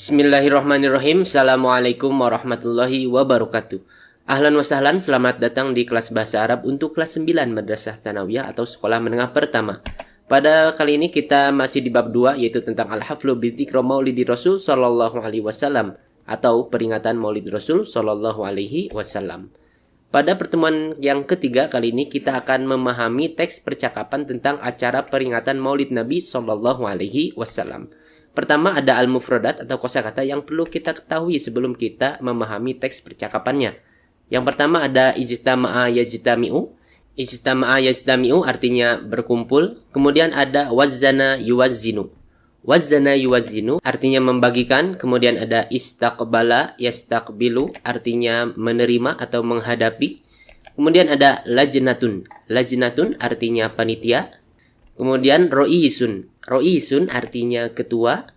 Bismillahirrahmanirrahim. Assalamualaikum warahmatullahi wabarakatuh. Ahlan wa sahlan, selamat datang di kelas Bahasa Arab untuk kelas 9 Madrasah Tsanawiyah atau Sekolah Menengah Pertama. Pada kali ini kita masih di bab 2, yaitu tentang Al-Haflu bi Dzikra Maulidi Rasul sallallahu alaihi wasallam atau peringatan Maulid Rasul sallallahu alaihi wasallam. Pada pertemuan yang ketiga kali ini kita akan memahami teks percakapan tentang acara peringatan Maulid Nabi sallallahu alaihi wasallam. Pertama ada al-mufradat atau kosakata yang perlu kita ketahui sebelum kita memahami teks percakapannya. Yang pertama ada ijtama'a yajtami'u. Ijtama'a yajtami'u artinya berkumpul. Kemudian ada wazzana yuwazzinu. Wazzana yuwazzinu artinya membagikan. Kemudian ada istaqbala yastaqbilu artinya menerima atau menghadapi. Kemudian ada lajnatun. Lajnatun artinya panitia. Kemudian ro'isun. Ro'isun artinya ketua.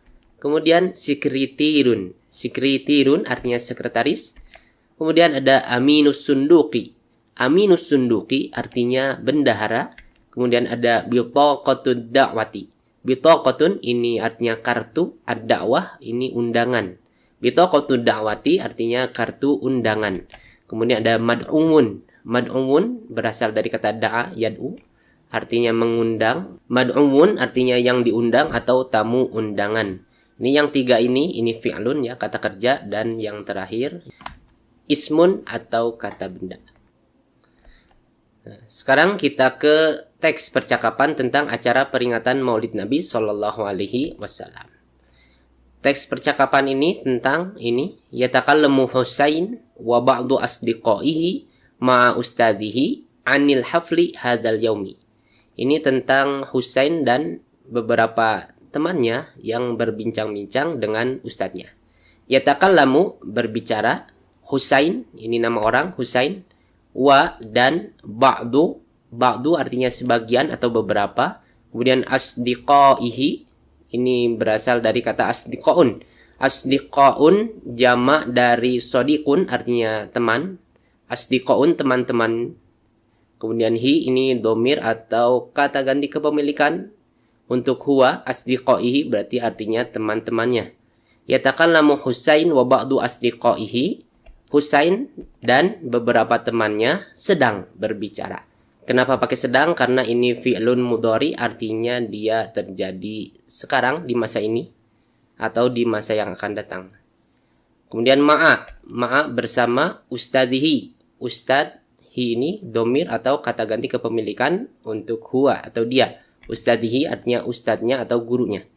Kemudian sekretirun. Sekretirun artinya sekretaris. Kemudian ada aminus sunduki. Aminus sunduki artinya bendahara. Kemudian ada bitaqatud da'wati. Bitaqatun ini artinya kartu. Ad-da'wah ini undangan. Bitaqatud da'wati artinya kartu undangan. Kemudian ada mad'umun. Mad'umun berasal dari kata da'a yad'u, artinya mengundang. Mad'umun artinya yang diundang atau tamu undangan. Ini yang tiga ini fi'lun ya, kata kerja. Dan yang terakhir ismun atau kata benda. Nah, sekarang kita ke teks percakapan tentang acara peringatan Maulid Nabi sallallahu alaihi wasallam. Teks percakapan ini tentang yatakallamu Husain wa ba'du asdiqaihi ma'a ustadihi anil hafli hadzal yaumi. Ini tentang Husain dan beberapa temannya yang berbincang-bincang dengan ustadznya. Yatakallamu berbicara, Husain ini nama orang Husain, wa dan ba'du. Ba'du artinya sebagian atau beberapa. Kemudian asdiqaihi ini berasal dari kata asdiqaun. Asdiqaun jamak dari sodiqun artinya teman. Asdiqaun teman-teman. Kemudian hi ini domir atau kata ganti kepemilikan. Untuk huwa asdiqaihi berarti artinya teman-temannya. Yatakallamu Husain wa ba'du asdiqaihi. Husain dan beberapa temannya sedang berbicara. Kenapa pakai sedang? Karena ini fi'lun mudhari, artinya dia terjadi sekarang di masa ini atau di masa yang akan datang. Kemudian ma'a bersama ustadihi. Ustad hi ini domir atau kata ganti kepemilikan untuk huwa atau dia. Ustadihi artinya ustadznya atau gurunya.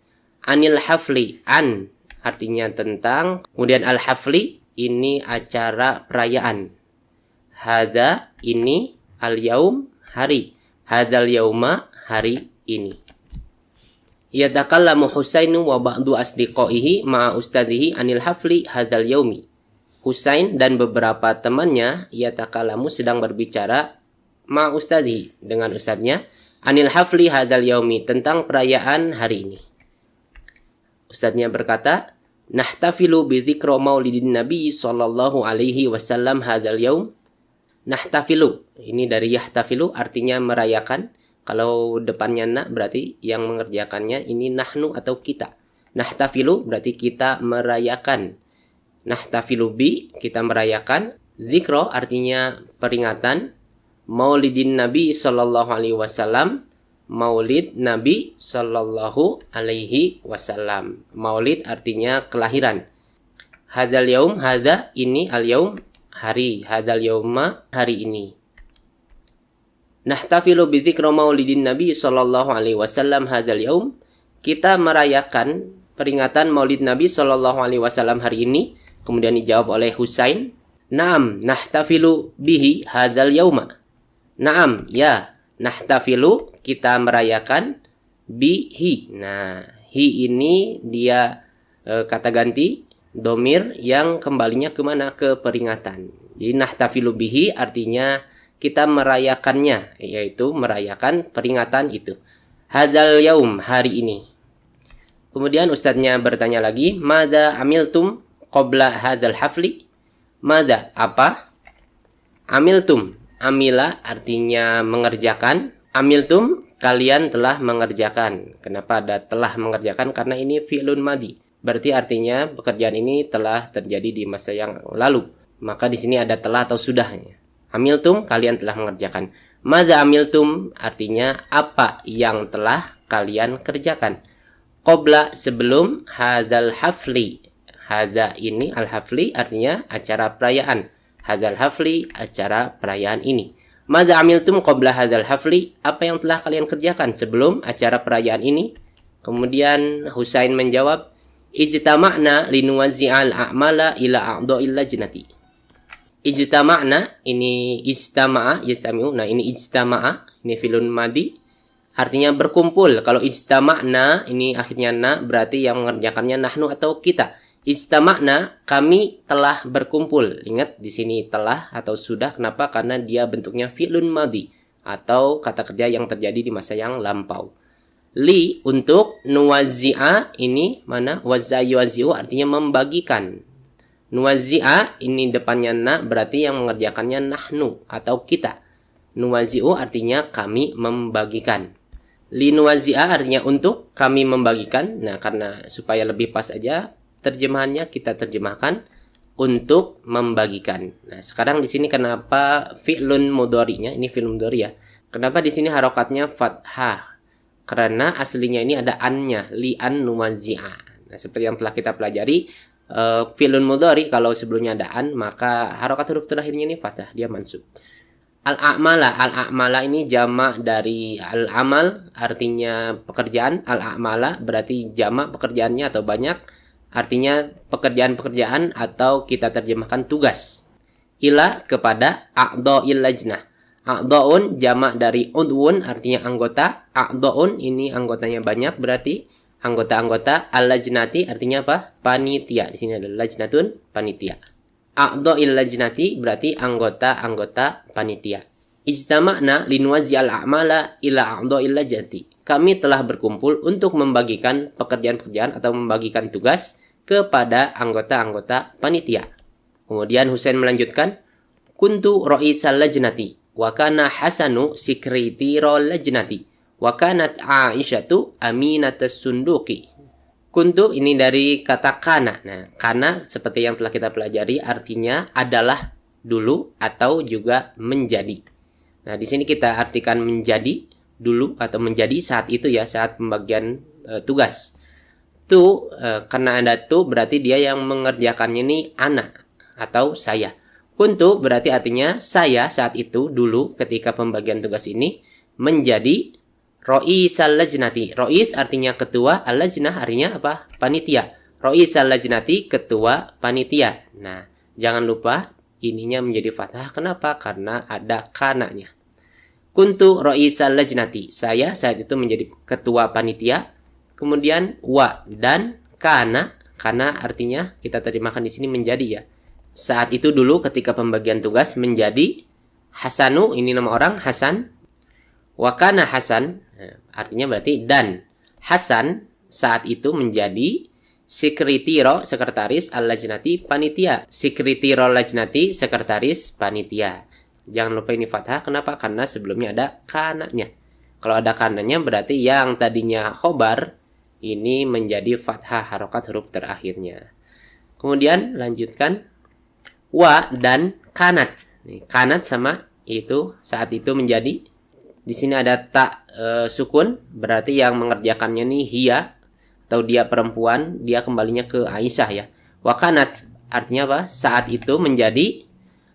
Anil hafli, an artinya tentang. Kemudian al hafli ini acara perayaan. Hada ini al yaum hari. Hadal yauma hari ini. Yatakallamu Husainu wa ba'du asdiqaihi ma'a ustadihi anil hafli hadal yaumi. Husain dan beberapa temannya yatakallamu sedang berbicara ma ustadhi dengan ustadznya anil hafli hadal yaumi tentang perayaan hari ini. Ustadznya berkata, nahtafilu bi dzikra maulidin nabi sallallahu alaihi wasallam hadal yaum. Nahtafilu ini dari yahtafilu artinya merayakan. Kalau depannya na berarti yang mengerjakannya ini nahnu atau kita. Nahtafilu berarti kita merayakan. Nahtafilu bi kita merayakan. Dzikra artinya peringatan. Maulidin Nabi sallallahu alaihi wasallam. Maulid Nabi sallallahu alaihi wasallam. Maulid artinya kelahiran. Hadzal yaum, hadza ini al yaum hari. Hadzal yauma hari ini. Nahtafilu bi dzikra maulidin Nabi sallallahu alaihi wasallam hadzal yaum. Kita merayakan peringatan Maulid Nabi sallallahu alaihi wasallam hari ini. Kemudian dijawab oleh Husain, "Naam, nahtafilu bihi hadzal yauma." Naam, ya, nahtafilu kita merayakan bihi. Nah, hi ini dia kata ganti domir yang kembalinya kemana? Ke peringatan. Jadi nahtafilu bihi artinya kita merayakannya, yaitu merayakan peringatan itu. Hadzal yaum hari ini. Kemudian ustadznya bertanya lagi, "Mada amiltum qabla hadzal hafli?" Mada apa? Amiltum. Amila artinya mengerjakan. Amiltum kalian telah mengerjakan. Kenapa ada telah mengerjakan? Karena ini fi'lun madi. berarti artinya pekerjaan ini telah terjadi di masa yang lalu. Maka di sini ada telah atau sudahnya. Amiltum, kalian telah mengerjakan. Madza amiltum artinya apa yang telah kalian kerjakan. Qabla, sebelum hadzal hafli. Hadza ini al-hafli artinya acara perayaan. Hadzal hafli, acara perayaan ini. Madza amiltum qabla hadzal hafli, apa yang telah kalian kerjakan sebelum acara perayaan ini? Kemudian Husain menjawab, ijtama'na linuwazzi'al a'mala ila a'dha'il lajnati. Ijtama'na, ini ijtama'a, yastami'u. Nah, ini ijtama'a, ini fi'lun madhi, artinya berkumpul. Kalau ijtama'na, ini akhirnya na, berarti yang mengerjakannya nahnu atau kita. Ijtama'na, kami telah berkumpul. Ingat di sini telah atau sudah. Kenapa? Karena dia bentuknya fi'lun madhi atau kata kerja yang terjadi di masa yang lampau. Li, untuk, nuwazzi'a, ini mana? Wazza yuwazzi'u artinya membagikan. Nuwazzi'a ini depannya na, berarti yang mengerjakannya nahnu atau kita. Nuwazzi'u artinya kami membagikan. Li nuwazzi'a artinya untuk, kami membagikan. Nah, karena supaya lebih pas aja terjemahannya kita terjemahkan untuk membagikan. Nah, sekarang di sini kenapa fi'lun mudhari'nya, ini fi'lun mudhari ya. Kenapa di sini harokatnya fathah? Karena aslinya ini ada an-nya, li'an nuwazzi'a. Nah, seperti yang telah kita pelajari, fi'lun mudhari kalau sebelumnya ada an, maka harokat huruf terakhirnya ini fathah, dia mansub. Al-a'mala ini jamak dari al-amal, artinya pekerjaan. Al-a'mala berarti jamak pekerjaannya atau banyak, artinya pekerjaan-pekerjaan atau kita terjemahkan tugas. Ila, kepada, a'dha'il lajnah. A'dha'un jamak dari udwun, artinya anggota. A'dha'un ini anggotanya banyak, berarti anggota-anggota. Al-lajnati artinya apa? Panitia. Di sini ada lajnatun, panitia. A'dha'il lajnati berarti anggota-anggota panitia. Ijtama'na linuwazzi'al a'mala ila a'dha'il lajnati. Kami telah berkumpul untuk membagikan pekerjaan-pekerjaan atau membagikan tugas kepada anggota-anggota panitia. Kemudian Husain melanjutkan, kuntu ra'isal lajnati wa kana Hasanu sekretiro lajnati wa kanat Aisyatu aminatas sunduki. Kuntu ini dari kata kana. Nah, kana seperti yang telah kita pelajari artinya adalah dulu atau juga menjadi. Nah, di sini kita artikan menjadi dulu atau menjadi saat itu ya, saat pembagian tugas. Tu, karena ada tu berarti dia yang mengerjakannya ini ana atau saya. Kuntu berarti artinya saya saat itu dulu ketika pembagian tugas ini menjadi ro'isal lajnati. Ro'is artinya ketua, al-lajnah artinya apa? Panitia. Ro'isal lajnati, ketua panitia. Nah, jangan lupa ininya menjadi fathah. Kenapa? Karena ada kananya. Kuntu ro'isal lajnati. Saya saat itu menjadi ketua panitia. Kemudian wa dan kana. Kana artinya kita terjemahkan di sini menjadi ya. Saat itu dulu ketika pembagian tugas menjadi Hasanu, ini nama orang Hasan. Wakana Hasan, artinya berarti dan Hasan saat itu menjadi sekretiro, sekretaris al-lajnati, panitia. Sekretiro lajnati, sekretaris panitia. Jangan lupa ini fathah. Kenapa? Karena sebelumnya ada kananya. Kalau ada kananya berarti yang tadinya khobar ini menjadi fathah, harokat huruf terakhirnya. Kemudian lanjutkan. Wa dan kanat. Kanat sama itu saat itu menjadi. Di sini ada tak sukun, berarti yang mengerjakannya nih hiya atau dia perempuan, dia kembalinya ke Aisyah ya. Wa kanat artinya apa? Saat itu menjadi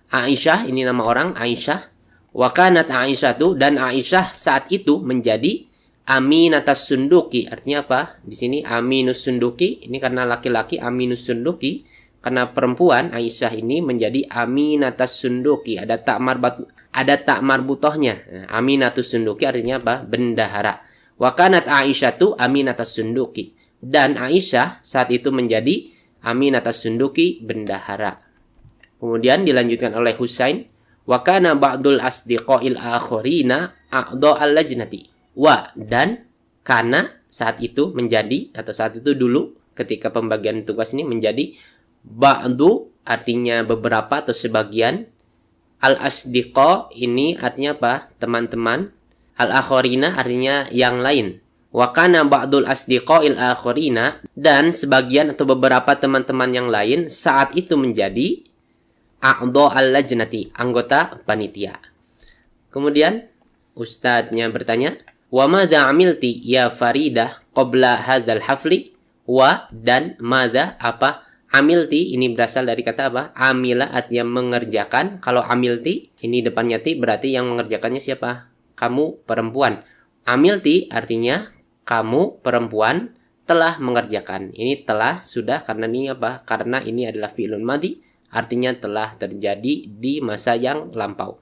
Aisyah, ini nama orang Aisyah. Wa kanat Aisyatu, dan Aisyah saat itu menjadi aminatas sunduki. Artinya apa? Di sini aminus sunduki, ini karena laki-laki aminus sunduki. Karena perempuan Aisyah ini menjadi aminatas sunduki, ada tak marbutohnya. Nah, aminatus sunduki artinya apa? Bendahara. Wa kanat Aisyatu aminatas sunduki, dan Aisyah saat itu menjadi aminatas sunduki, bendahara. Kemudian dilanjutkan oleh Husain, wa kana ba'dul asdiqa'il akhirina a'dha'al lajnati. Wa dan kana saat itu menjadi atau saat itu dulu ketika pembagian tugas ini menjadi ba'du artinya beberapa atau sebagian. Al-asdiqa ini artinya apa? Teman-teman. Al-akhirina artinya yang lain. Wa kana ba'dul asdiqa'il akhirina, dan sebagian atau beberapa teman-teman yang lain saat itu menjadi a'dha al-lajnati, anggota panitia. Kemudian ustadznya bertanya, "Wa madza amilti ya Faridah qabla hadzal hafli?" Wa dan madza apa? Amilti ini berasal dari kata apa? Amila artinya mengerjakan. Kalau amilti ini depannya ti berarti yang mengerjakannya siapa? Kamu perempuan. Amilti artinya kamu perempuan telah mengerjakan. Ini telah sudah karena ini apa? Karena ini adalah fi'lun madhi, artinya telah terjadi di masa yang lampau.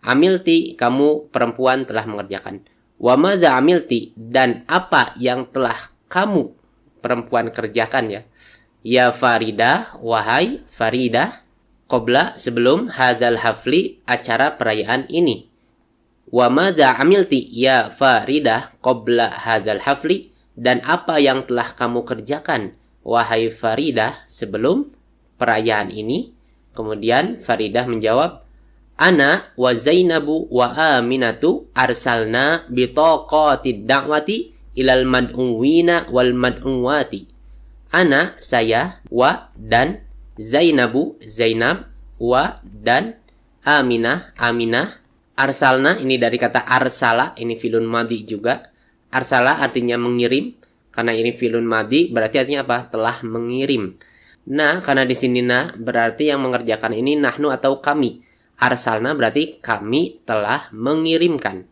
Amilti, kamu perempuan telah mengerjakan. Wa madza amilti, dan apa yang telah kamu perempuan kerjakan ya. Ya Faridah, wahai Faridah, qabla sebelum hadzal hafli, acara perayaan ini. Wa madza amilti ya Faridah qabla hadzal hafli, dan apa yang telah kamu kerjakan wahai Faridah sebelum perayaan ini? Kemudian Faridah menjawab, ana wa Zainabu wa Aminatu arsalna bitaqatid da'wati ilal mad'uwina wal mad'uwati. Ana saya, wa dan Zainabu Zainab, wa dan Aminah arsalna ini dari kata arsala, ini fi'lun madhi juga. Arsala artinya mengirim, karena ini fi'lun madhi berarti artinya apa? Telah mengirim. Nah, karena di sini berarti yang mengerjakan ini nahnu atau kami. Arsalna berarti kami telah mengirimkan.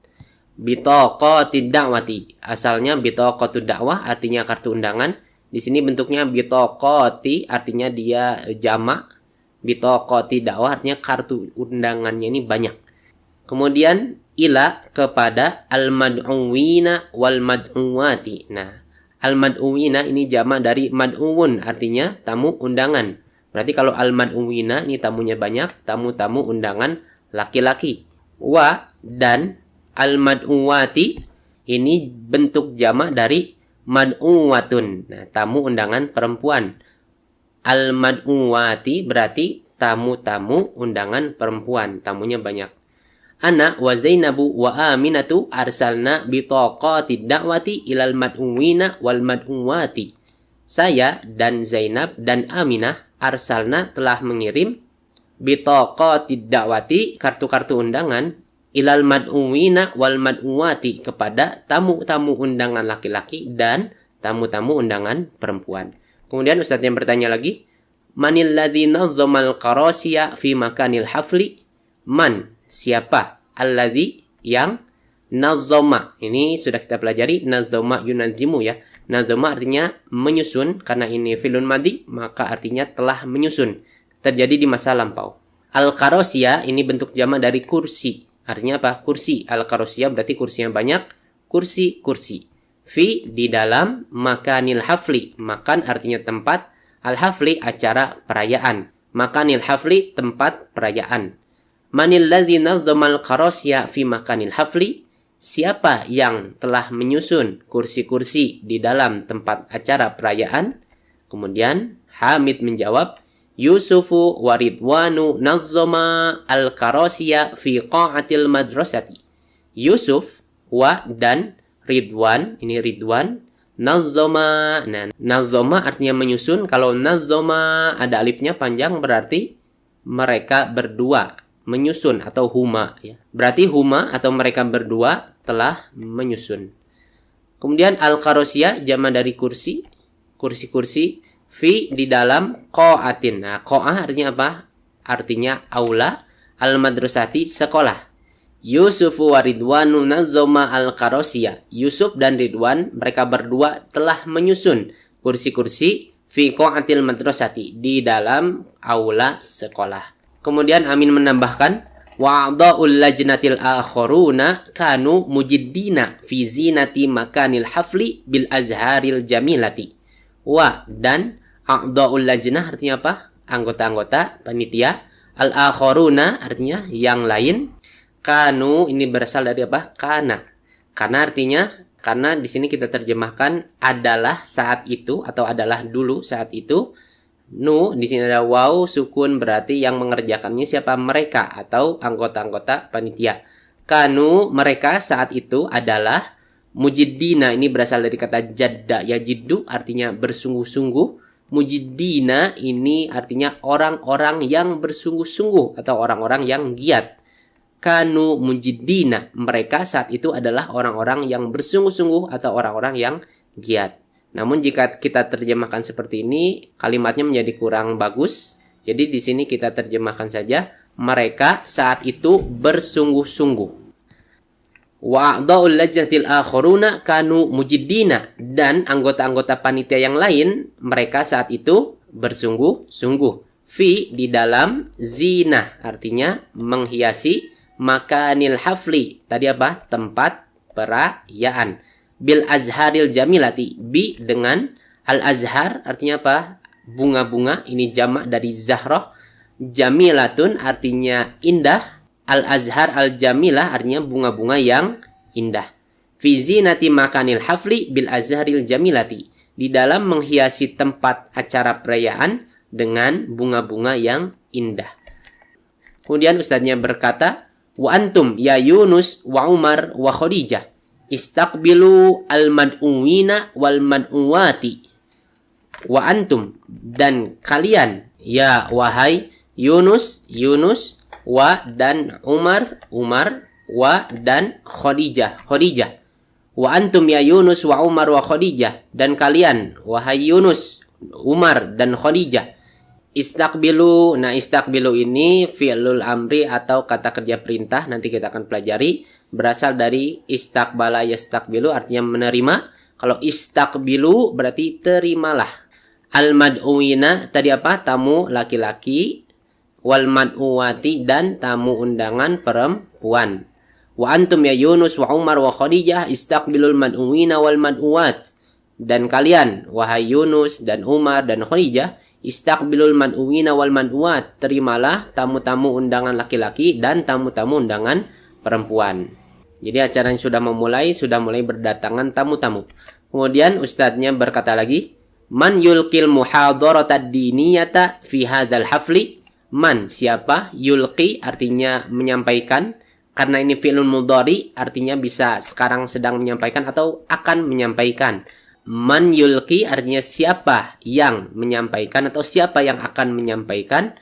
Bitaqatid da'wati, asalnya bitaqatud da'wah artinya kartu undangan. Di sini bentuknya bitaqati artinya dia jamak. Bitaqati da'wah artinya kartu undangannya ini banyak. Kemudian ila kepada al-mad'uwina wal mad'uwati. Nah, al-mad'uwina ini jamak dari mad'uwun, artinya tamu undangan. Berarti kalau al-mad'uwina ini tamunya banyak, tamu-tamu undangan laki-laki. Wa dan al-mad'uwati ini bentuk jamak dari mad'uwatun. Nah, tamu undangan perempuan. Al-mad'uwati berarti tamu-tamu undangan perempuan, tamunya banyak. Ana wa Zainabu wa Aminatu arsalna bitaqatid da'wati ilal mad'uwina wal mad'uwati. Saya dan Zainab dan Aminah arsalna telah mengirim bitaqatid da'wati, kartu-kartu undangan, ilal mad'uwina wal mad'uwati, kepada tamu-tamu undangan laki-laki dan tamu-tamu undangan perempuan. Kemudian ustadz yang bertanya lagi, manil ladzi nazzamal qarasiya fi makanil hafli? Man, siapa? Alladzi, yang nazzama. Ini sudah kita pelajari, nazzama yunazimu ya. Nazzama artinya menyusun, karena ini fi'lun madhi maka artinya telah menyusun, terjadi di masa lampau. Al-qarasiya ini bentuk jamak dari kursi. Artinya apa? Kursi. Al-qarasiya berarti kursinya banyak, kursi-kursi. Fi di dalam, makanil hafli, makan artinya tempat, al-hafli acara perayaan. Makanil hafli tempat perayaan. Manil ladzi nazzamal qarasya fi makanil hafli? Siapa yang telah menyusun kursi-kursi di dalam tempat acara perayaan? Kemudian Hamid menjawab, Yusufu wa Ridwanu nazzama al-qarasya fi qa'atil madrasati. Yusuf wa dan Ridwan, ini Ridwan, nazzama. Nah, nazzama artinya menyusun. Kalau nazzama ada alifnya panjang berarti mereka berdua menyusun, atau huma ya. Berarti huma atau mereka berdua telah menyusun. Kemudian al-qarasya jamak dari kursi, kursi-kursi, fi di dalam qa'atin. Nah, qa'ah artinya apa? Artinya aula, al-madrasati sekolah. Yusuf wa Ridwanu nazzama al-qarasya. Yusuf dan Ridwan mereka berdua telah menyusun kursi-kursi fi qa'atil madrasati, di dalam aula sekolah. Kemudian Amin menambahkan, wa'dha'ul lajnatil akharuna kanu mujiddina fi zinati makanil hafli bil azharil jamilati. Wa dan a'dha'ul lajnah artinya apa? Anggota-anggota panitia. Al-akharuna artinya yang lain. Kanu ini berasal dari apa? Kana. Karena artinya, karena di sini kita terjemahkan adalah saat itu atau adalah dulu saat itu. Nu di sini ada waw sukun, berarti yang mengerjakannya siapa? Mereka atau anggota-anggota panitia. Kanu mereka saat itu adalah Mujiddina ini berasal dari kata jadda yajiddu, artinya bersungguh-sungguh. Mujiddina ini artinya orang-orang yang bersungguh-sungguh atau orang-orang yang giat. Kanu mujiddina, mereka saat itu adalah orang-orang yang bersungguh-sungguh atau orang-orang yang giat. Namun jika kita terjemahkan seperti ini, kalimatnya menjadi kurang bagus. Jadi di sini kita terjemahkan saja, mereka saat itu bersungguh-sungguh. Wa'dha'ul lajnatil akharuna kanu mujiddina, dan anggota-anggota panitia yang lain mereka saat itu bersungguh-sungguh. Fi di dalam, zina artinya menghiasi, makanil hafli tadi apa? Tempat perayaan. Bil azharil jamilati, bi dengan al azhar artinya apa? Bunga-bunga, ini jamak dari zahrah. Jamilatun artinya indah. Al-azhar al-jamilah artinya bunga-bunga yang indah. Fi zinati makanil hafli bil azharil jamilati, di dalam menghiasi tempat acara perayaan dengan bunga-bunga yang indah. Kemudian ustadznya berkata, wa antum ya Yunus wa Umar wa Khadijah istaqbilu al-mad'uwina wal mad'uwati. Wa antum, dan kalian, ya wahai Yunus, Yunus, wa dan Umar, Umar, wa dan Khadijah, Khadijah. Wa antum ya Yunus wa Umar wa Khadijah, dan kalian wahai Yunus, Umar dan Khadijah. Istaqbilu, nah istaqbilu ini fi'lul amri atau kata kerja perintah, nanti kita akan pelajari, berasal dari istaqbala yastaqbilu artinya menerima. Kalau istaqbilu berarti terimalah. Al-mad'uwina tadi apa? Tamu laki-laki. Wal mad'uwati, dan tamu undangan perempuan. Wa antum ya Yunus wa Umar wa Khadijah istaqbilul mad'uwina wal mad'uwat, dan kalian wahai Yunus dan Umar dan Khadijah istaqbilul mad'uwina wal mad'uwat, terimalah tamu-tamu undangan laki-laki dan tamu-tamu undangan perempuan. Jadi acara yang sudah mulai berdatangan tamu-tamu. Kemudian ustadznya berkata lagi, man yulqil muhadaratad diniyata fi hadzal hafli. Man, siapa? Yulqi artinya menyampaikan. Karena ini fi'lun mudhari artinya bisa sekarang sedang menyampaikan atau akan menyampaikan. Man yulqi artinya siapa yang menyampaikan atau siapa yang akan menyampaikan.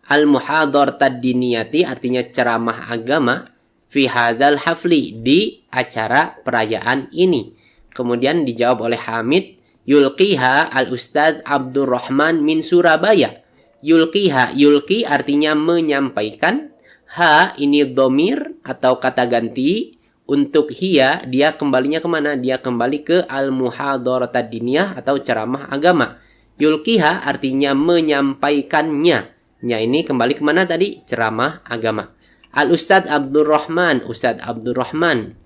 Al muhadaratad diniyati artinya ceramah agama. Fi hadzal hafli, di acara perayaan ini. Kemudian dijawab oleh Hamid, yulqiha al Ustadz Abdurrahman min Surabaya. Yulqiha, yulqi artinya menyampaikan. Ha ini dhamir atau kata ganti. Untuk hiya, dia kembalinya kemana? Dia kembali ke al-muhadaratad diniyah atau ceramah agama. Yulqiha artinya menyampaikannya. Nya ini kembali kemana tadi? Ceramah agama. Al-Ustadz Abdurrahman, Ustadz Abdurrahman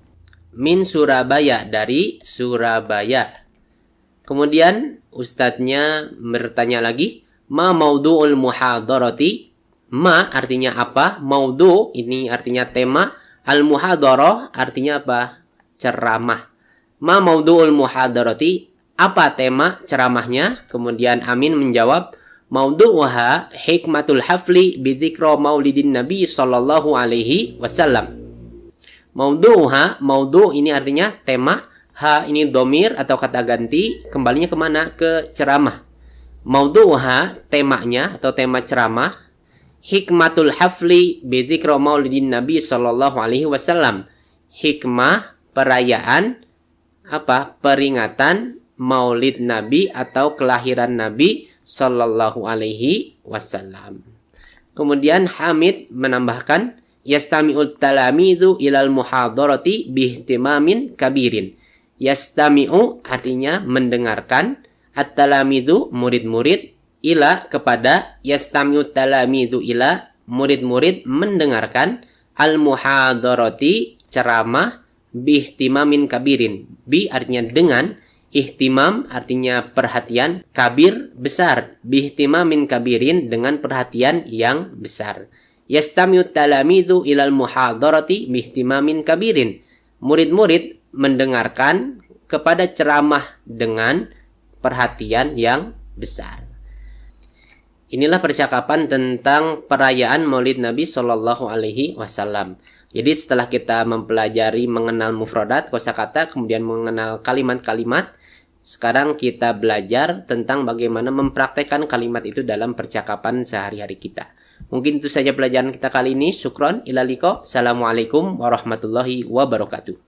min Surabaya, dari Surabaya. Kemudian ustadznya bertanya lagi, ma maudhu'ul muhadarati. Ma artinya apa? Maudhu ini artinya tema. Al-muhadarah artinya apa? Ceramah. Ma maudhu'ul muhadarati, apa tema ceramahnya? Kemudian Amin menjawab, maudhu'uha hikmatul hafli bidzikra maulidin Nabi sallallahu alaihi wasallam. Maudhu'uha, maudhu ini artinya tema. Ha ini dhamir atau kata ganti, kembalinya kemana? Ke ceramah. Maudhu'uha, temanya atau tema ceramah. Hikmatul hafli bidzikra maulidin Nabi sallallahu alaihi wasallam. Hikmah perayaan apa? Peringatan maulid Nabi atau kelahiran Nabi sallallahu alaihi wasallam. Kemudian Hamid menambahkan, yastami'ut talamizu ilal muhadarati bihtimamin kabirin. Yastami'u artinya mendengarkan, at-talamizu murid-murid, ila kepada, yastami'ut talamizu ila murid-murid mendengarkan, al-muhadarati ceramah, bihtimamin kabirin. Bi artinya dengan, ihtimam artinya perhatian, kabir besar, bihtimamin kabirin dengan perhatian yang besar. Yastami'ut talamizu ilal muhadarati bihtimamin kabirin. Murid-murid mendengarkan kepada ceramah dengan perhatian yang besar. Inilah percakapan tentang perayaan Maulid Nabi Shallallahu Alaihi Wasallam. Jadi setelah kita mempelajari mengenal mufradat, kosakata, kemudian mengenal kalimat-kalimat, sekarang kita belajar tentang bagaimana mempraktekkan kalimat itu dalam percakapan sehari-hari kita. Mungkin itu saja pelajaran kita kali ini. Syukron, ila liqa. Assalamualaikum warahmatullahi wabarakatuh.